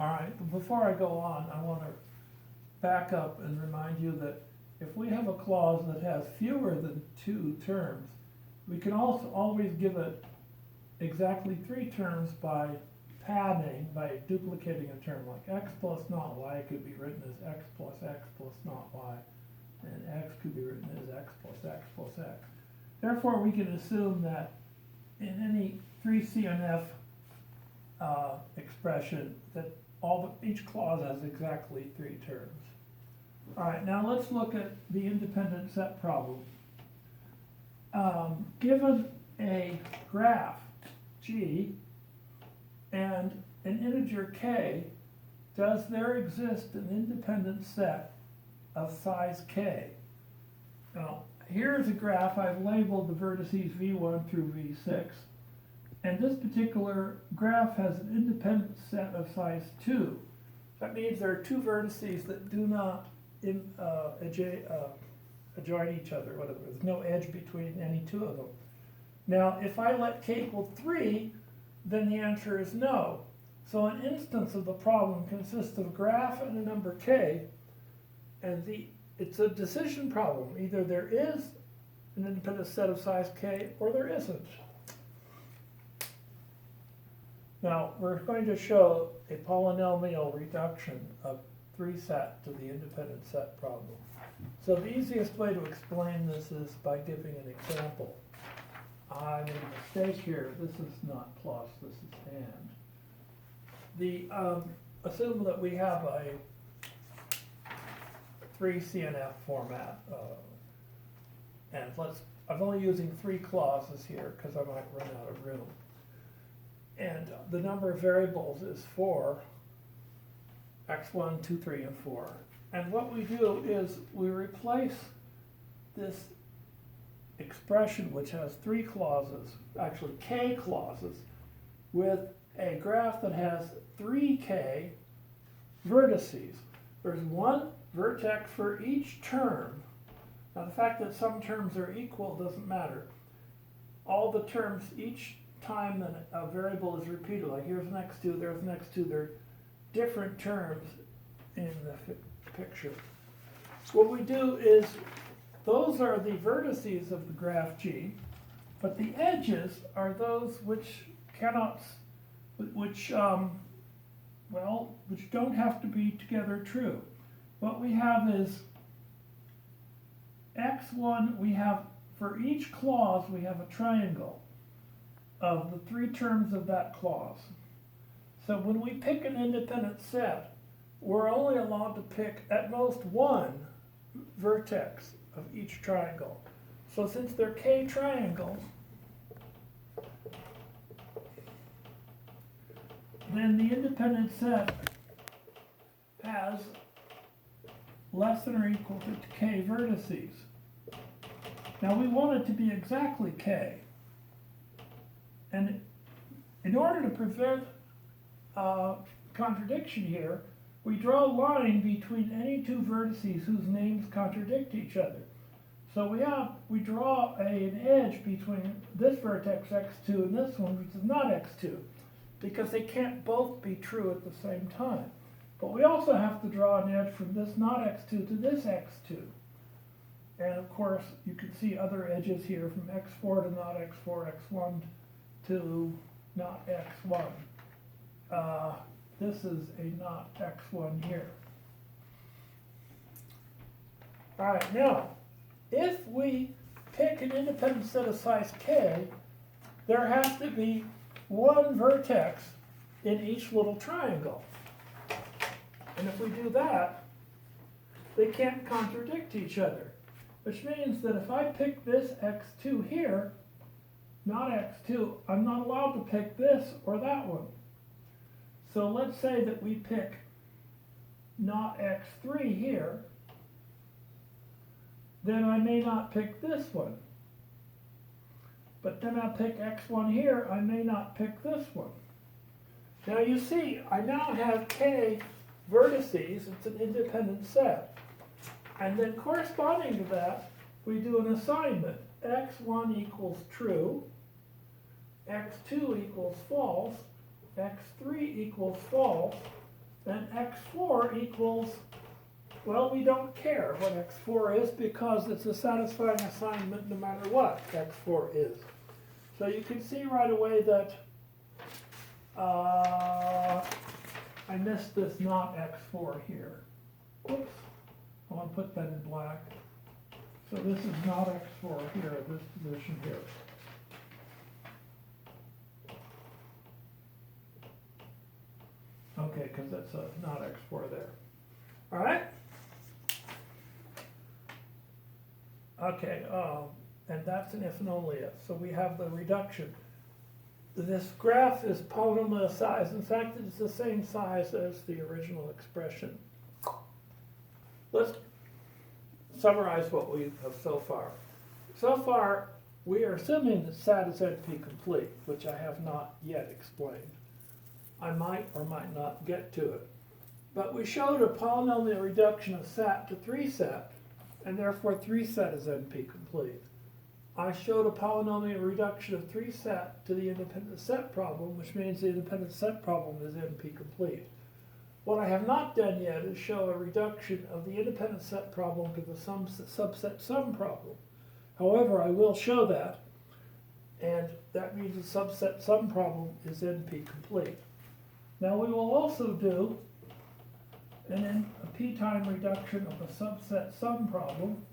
All right, before I go on, I want to back up and remind you that if we have a clause that has fewer than 2 terms, we can also always give it exactly 3 terms by padding, by duplicating a term, like x plus not y could be written as x plus not y, and x could be written as x plus x. Therefore, we can assume that in any 3CNF expression, that each clause has exactly 3 terms. All right, now let's look at the independent set problem. Given a graph G and an integer k, does there exist an independent set of size k? Now, here's a graph. I've labeled the vertices v1 through v6, and this particular graph has an independent set of size 2. That means there are 2 vertices that do not adjoin each other, whatever. There's no edge between any 2 of them. Now, if I let k equal 3, then the answer is no. So an instance of the problem consists of a graph and a number k, and it's a decision problem. Either there is an independent set of size k or there isn't. Now, we're going to show a polynomial reduction of 3-set to the independent set problem. So the easiest way to explain this is by giving an example. I made a mistake here. This is not plus, this is and. Assume that we have a 3CNF format, and I'm only using 3 clauses here because I might run out of room. And the number of variables is 4, x1, 2, 3, and 4. And what we do is we replace this expression, which has 3 clauses, actually k clauses, with a graph that has 3k vertices. There's 1 vertex for each term. Now, the fact that some terms are equal doesn't matter. All the terms, each time that a variable is repeated, like here's an x2, there's an x2, they're different terms in the picture. What we do is, those are the vertices of the graph G, but the edges are those which cannot, which don't have to be together true. What we have is x1, we have, for each clause, we have a triangle of the 3 terms of that clause. So when we pick an independent set, we're only allowed to pick at most 1 vertex of each triangle. So since they're k triangles, then the independent set has less than or equal to k vertices. Now we want it to be exactly k. And in order to prevent contradiction here, we draw a line between any 2 vertices whose names contradict each other. So we draw an edge between this vertex x2 and this one, which is not x2, because they can't both be true at the same time. But we also have to draw an edge from this not x2 to this x2. And of course, you can see other edges here from x4 to not x4, x1 to not x1. This is a not x1 here. All right, now, if we pick an independent set of size k, there has to be 1 vertex in each little triangle. And if we do that, they can't contradict each other, which means that if I pick this x2 here, not x2, I'm not allowed to pick this or that one. So let's say that we pick not x3 here, then I may not pick this one. But then I'll pick x1 here, I may not pick this one. Now you see, I now have k vertices, it's an independent set. And then corresponding to that, we do an assignment. x1 equals true, x2 equals false, x3 equals false, then x4 equals, well, we don't care what x4 is because it's a satisfying assignment no matter what x4 is. So you can see right away that I missed this not x4 here. Oops, I want to put that in black. So this is not x4 here, this position here. Okay, because that's not x4 there. All right? Okay, and that's an if and only if. So we have the reduction. This graph is polynomial size. In fact, it's the same size as the original expression. Let's summarize what we have so far. So far, we are assuming that SAT is NP complete, which I have not yet explained. I might or might not get to it. But we showed a polynomial reduction of SAT to 3SAT, and therefore 3SAT is NP complete. I showed a polynomial reduction of 3SAT to the independent set problem, which means the independent set problem is NP complete. What I have not done yet is show a reduction of the independent set problem to the subset sum problem. However, I will show that, and that means the subset sum problem is NP complete. Now we will also do a p-time reduction of the subset sum problem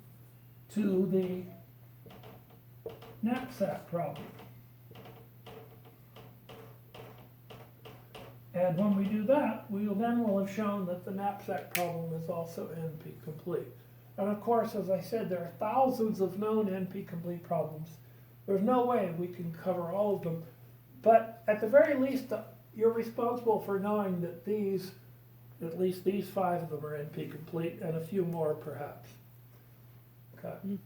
to the knapsack problem. And when we do that, we will have shown that the knapsack problem is also NP complete. And of course, as I said, there are thousands of known NP complete problems. There's no way we can cover all of them. But at the very least, you're responsible for knowing that these, at least these 5 of them are NP complete, and a few more perhaps. Okay.